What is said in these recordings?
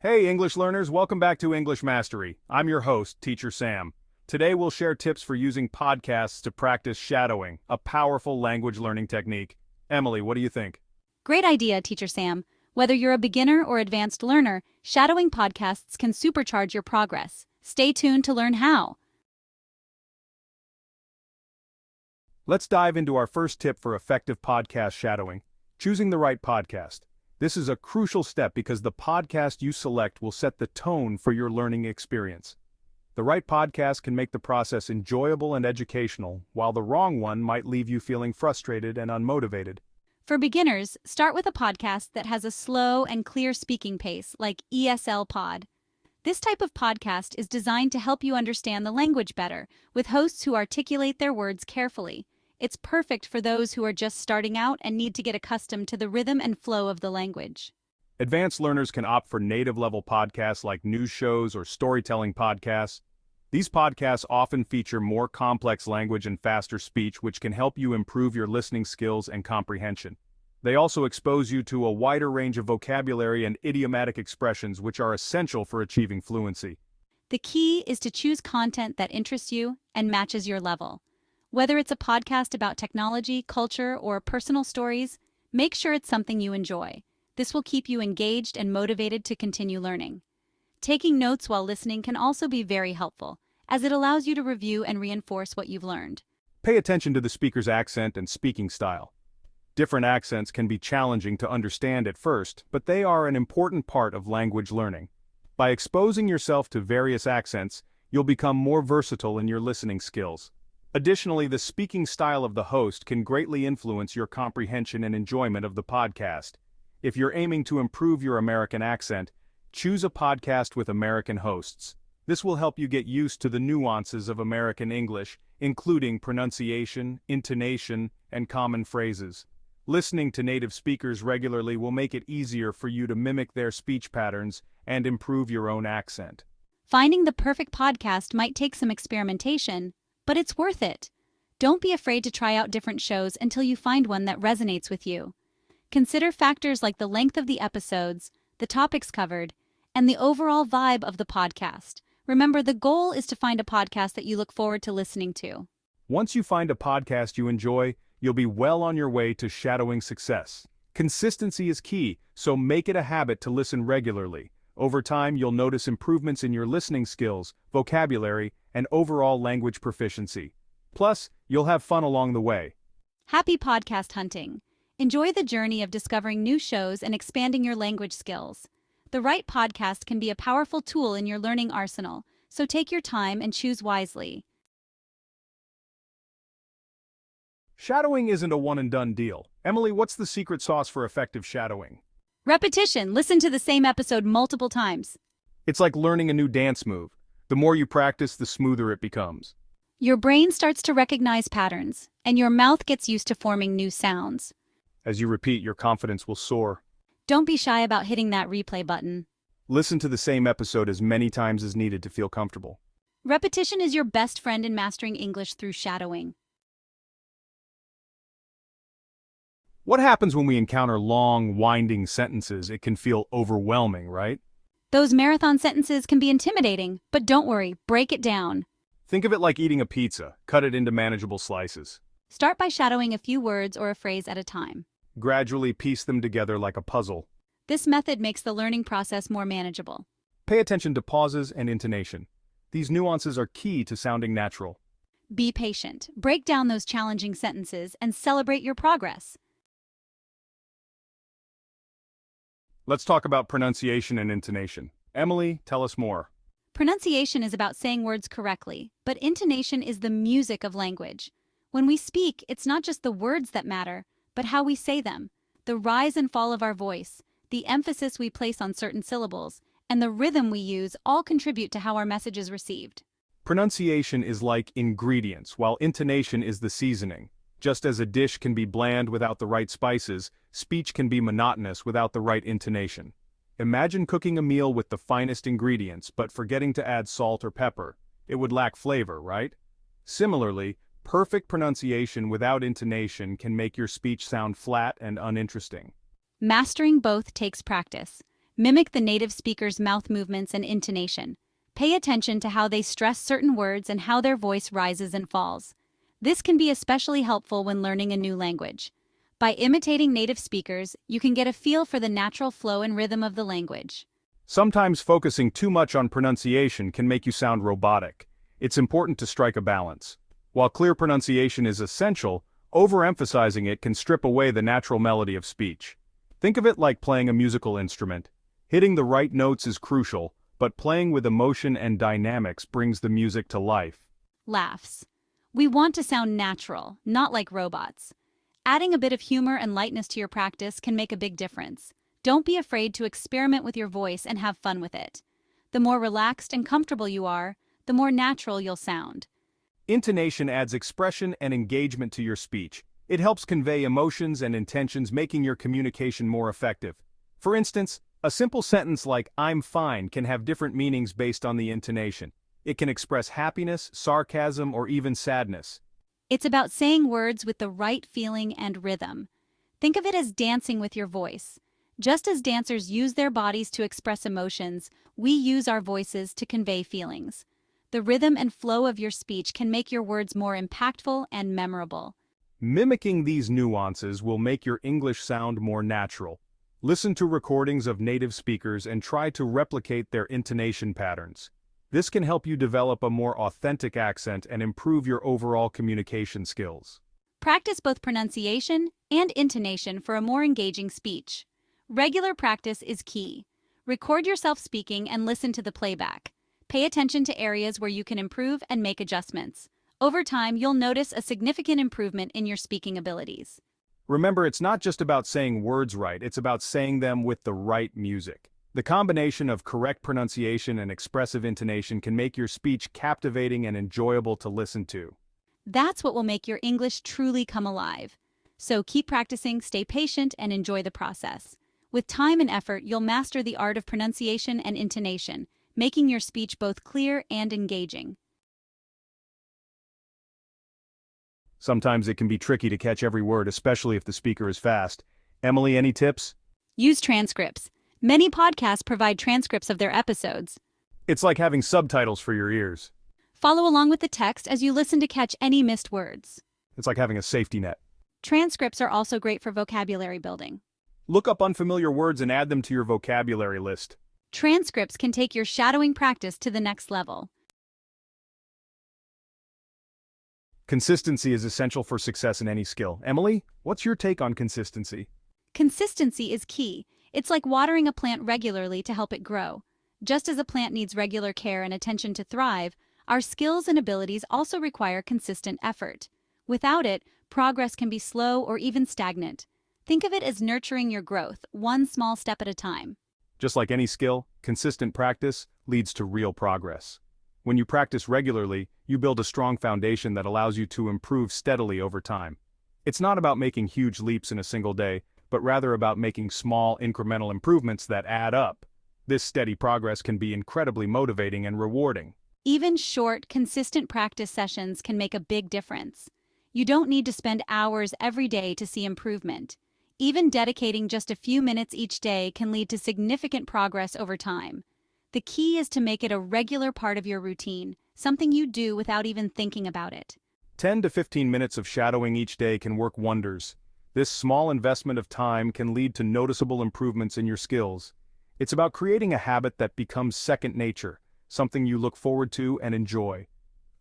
Hey English learners, welcome back to English Mastery. I'm your host, Teacher Sam. Today we'll share tips for using podcasts to practice shadowing, a powerful language learning technique. Emily, what do you think? Great idea, Teacher Sam. Whether you're a beginner or advanced learner, shadowing podcasts can supercharge your progress. Stay tuned to learn how. Let's dive into our first tip for effective podcast shadowing: choosing the right podcast. This is a crucial step because the podcast you select will set the tone for your learning experience. The right podcast can make the process enjoyable and educational, while the wrong one might leave you feeling frustrated and unmotivated. For beginners, start with a podcast that has a slow and clear speaking pace, like ESL Pod. This type of podcast is designed to help you understand the language better, with hosts who articulate their words carefully. It's perfect for those who are just starting out and need to get accustomed to the rhythm and flow of the language. Advanced learners can opt for native-level podcasts like news shows or storytelling podcasts. These podcasts often feature more complex language and faster speech, which can help you improve your listening skills and comprehension. They also expose you to a wider range of vocabulary and idiomatic expressions, which are essential for achieving fluency. The key is to choose content that interests you and matches your level. Whether it's a podcast about technology, culture, or personal stories, make sure it's something you enjoy. This will keep you engaged and motivated to continue learning. Taking notes while listening can also be very helpful, as it allows you to review and reinforce what you've learned. Pay attention to the speaker's accent and speaking style. Different accents can be challenging to understand at first, but they are an important part of language learning. By exposing yourself to various accents, you'll become more versatile in your listening skills. Additionally, the speaking style of the host can greatly influence your comprehension and enjoyment of the podcast. If you're aiming to improve your American accent, choose a podcast with American hosts. This will help you get used to the nuances of American English, including pronunciation, intonation, and common phrases. Listening to native speakers regularly will make it easier for you to mimic their speech patterns and improve your own accent. Finding the perfect podcast might take some experimentation, but it's worth it. Don't be afraid to try out different shows until you find one that resonates with you. Consider factors like the length of the episodes, the topics covered, and the overall vibe of the podcast. Remember, the goal is to find a podcast that you look forward to listening to. Once you find a podcast you enjoy, you'll be well on your way to shadowing success. Consistency is key, so make it a habit to listen regularly. Over time, you'll notice improvements in your listening skills, vocabulary, and overall language proficiency. Plus, you'll have fun along the way. Happy podcast hunting! Enjoy the journey of discovering new shows and expanding your language skills. The right podcast can be a powerful tool in your learning arsenal, so take your time and choose wisely. Shadowing isn't a one-and-done deal. Emily, what's the secret sauce for effective shadowing? Repetition. Listen to the same episode multiple times. It's like learning a new dance move. The more you practice, the smoother it becomes. Your brain starts to recognize patterns, and your mouth gets used to forming new sounds. As you repeat, your confidence will soar. Don't be shy about hitting that replay button. Listen to the same episode as many times as needed to feel comfortable. Repetition is your best friend in mastering English through shadowing. What happens when we encounter long, winding sentences? It can feel overwhelming, right? Those marathon sentences can be intimidating, but don't worry, break it down. Think of it like eating a pizza. Cut it into manageable slices. Start by shadowing a few words or a phrase at a time. Gradually piece them together like a puzzle. This method makes the learning process more manageable. Pay attention to pauses and intonation. These nuances are key to sounding natural. Be patient. Break down those challenging sentences and celebrate your progress. Let's talk about pronunciation and intonation. Emily, tell us more. Pronunciation is about saying words correctly, but intonation is the music of language. When we speak, it's not just the words that matter, but how we say them. The rise and fall of our voice, the emphasis we place on certain syllables, and the rhythm we use all contribute to how our message is received. Pronunciation is like ingredients, while intonation is the seasoning. Just as a dish can be bland without the right spices, speech can be monotonous without the right intonation. Imagine cooking a meal with the finest ingredients but forgetting to add salt or pepper. It would lack flavor, right? Similarly, perfect pronunciation without intonation can make your speech sound flat and uninteresting. Mastering both takes practice. Mimic the native speaker's mouth movements and intonation. Pay attention to how they stress certain words and how their voice rises and falls. This can be especially helpful when learning a new language. By imitating native speakers, you can get a feel for the natural flow and rhythm of the language. Sometimes focusing too much on pronunciation can make you sound robotic. It's important to strike a balance. While clear pronunciation is essential, overemphasizing it can strip away the natural melody of speech. Think of it like playing a musical instrument. Hitting the right notes is crucial, but playing with emotion and dynamics brings the music to life. Laughs. We want to sound natural, not like robots. Adding a bit of humor and lightness to your practice can make a big difference. Don't be afraid to experiment with your voice and have fun with it. The more relaxed and comfortable you are, the more natural you'll sound. Intonation adds expression and engagement to your speech. It helps convey emotions and intentions, making your communication more effective. For instance, a simple sentence like "I'm fine" can have different meanings based on the intonation. It can express happiness, sarcasm, or even sadness. It's about saying words with the right feeling and rhythm. Think of it as dancing with your voice. Just as dancers use their bodies to express emotions, we use our voices to convey feelings. The rhythm and flow of your speech can make your words more impactful and memorable. Mimicking these nuances will make your English sound more natural. Listen to recordings of native speakers and try to replicate their intonation patterns. This can help you develop a more authentic accent and improve your overall communication skills. Practice both pronunciation and intonation for a more engaging speech. Regular practice is key. Record yourself speaking and listen to the playback. Pay attention to areas where you can improve and make adjustments. Over time, you'll notice a significant improvement in your speaking abilities. Remember, it's not just about saying words right, it's about saying them with the right music. The combination of correct pronunciation and expressive intonation can make your speech captivating and enjoyable to listen to. That's what will make your English truly come alive. So keep practicing, stay patient, and enjoy the process. With time and effort, you'll master the art of pronunciation and intonation, making your speech both clear and engaging. Sometimes it can be tricky to catch every word, especially if the speaker is fast. Emily, any tips? Use transcripts. Many podcasts provide transcripts of their episodes. It's like having subtitles for your ears. Follow along with the text as you listen to catch any missed words. It's like having a safety net. Transcripts are also great for vocabulary building. Look up unfamiliar words and add them to your vocabulary list. Transcripts can take your shadowing practice to the next level. Consistency is essential for success in any skill. Emily, what's your take on consistency? Consistency is key. It's like watering a plant regularly to help it grow. Just as a plant needs regular care and attention to thrive, our skills and abilities also require consistent effort. Without it, progress can be slow or even stagnant. Think of it as nurturing your growth, one small step at a time. Just like any skill, consistent practice leads to real progress. When you practice regularly, you build a strong foundation that allows you to improve steadily over time. It's not about making huge leaps in a single day, but rather about making small, incremental improvements that add up. This steady progress can be incredibly motivating and rewarding. Even short, consistent practice sessions can make a big difference. You don't need to spend hours every day to see improvement. Even dedicating just a few minutes each day can lead to significant progress over time. The key is to make it a regular part of your routine, something you do without even thinking about it. 10 to 15 minutes of shadowing each day can work wonders. This small investment of time can lead to noticeable improvements in your skills. It's about creating a habit that becomes second nature, something you look forward to and enjoy.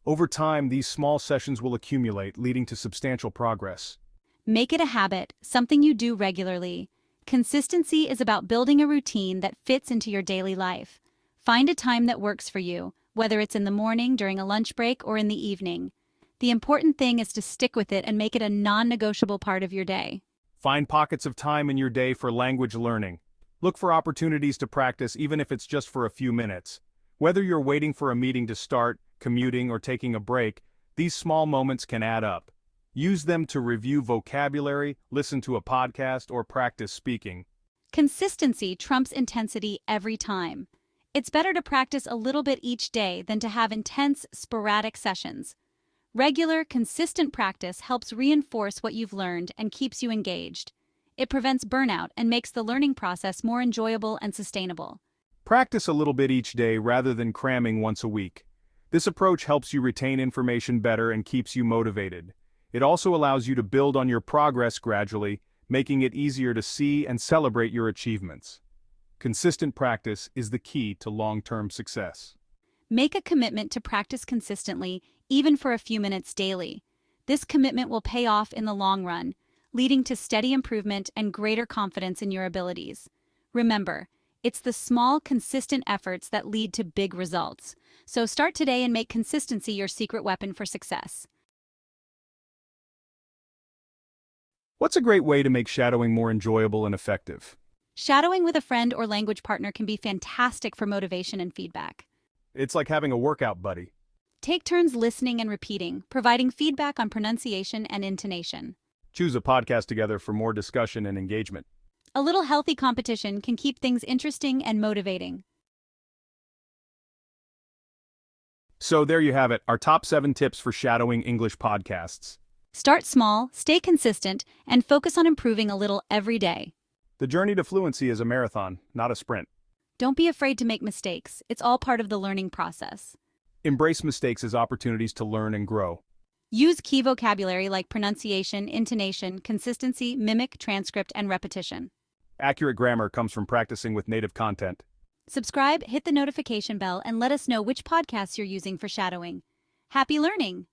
Over time, these small sessions will accumulate, leading to substantial progress. Make it a habit, something you do regularly. Consistency is about building a routine that fits into your daily life. Find a time that works for you, whether it's in the morning, during a lunch break, or in the evening. The important thing is to stick with it and make it a non-negotiable part of your day. Find pockets of time in your day for language learning. Look for opportunities to practice, even if it's just for a few minutes. Whether you're waiting for a meeting to start, commuting, or taking a break, these small moments can add up. Use them to review vocabulary, listen to a podcast, or practice speaking. Consistency trumps intensity every time. It's better to practice a little bit each day than to have intense, sporadic sessions. Regular, consistent practice helps reinforce what you've learned and keeps you engaged. It prevents burnout and makes the learning process more enjoyable and sustainable. Practice a little bit each day rather than cramming once a week. This approach helps you retain information better and keeps you motivated. It also allows you to build on your progress gradually, making it easier to see and celebrate your achievements. Consistent practice is the key to long-term success. Make a commitment to practice consistently, even for a few minutes daily. This commitment will pay off in the long run, leading to steady improvement and greater confidence in your abilities. Remember, it's the small, consistent efforts that lead to big results. So start today and make consistency your secret weapon for success. What's a great way to make shadowing more enjoyable and effective? Shadowing with a friend or language partner can be fantastic for motivation and feedback. It's like having a workout buddy. Take turns listening and repeating, providing feedback on pronunciation and intonation. Choose a podcast together for more discussion and engagement. A little healthy competition can keep things interesting and motivating. So there you have it, our top 7 tips for shadowing English podcasts. Start small, stay consistent, and focus on improving a little every day. The journey to fluency is a marathon, not a sprint. Don't be afraid to make mistakes. It's all part of the learning process. Embrace mistakes as opportunities to learn and grow. Use key vocabulary like pronunciation, intonation, consistency, mimic, transcript, and repetition. Accurate grammar comes from practicing with native content. Subscribe, hit the notification bell, and let us know which podcasts you're using for shadowing. Happy learning!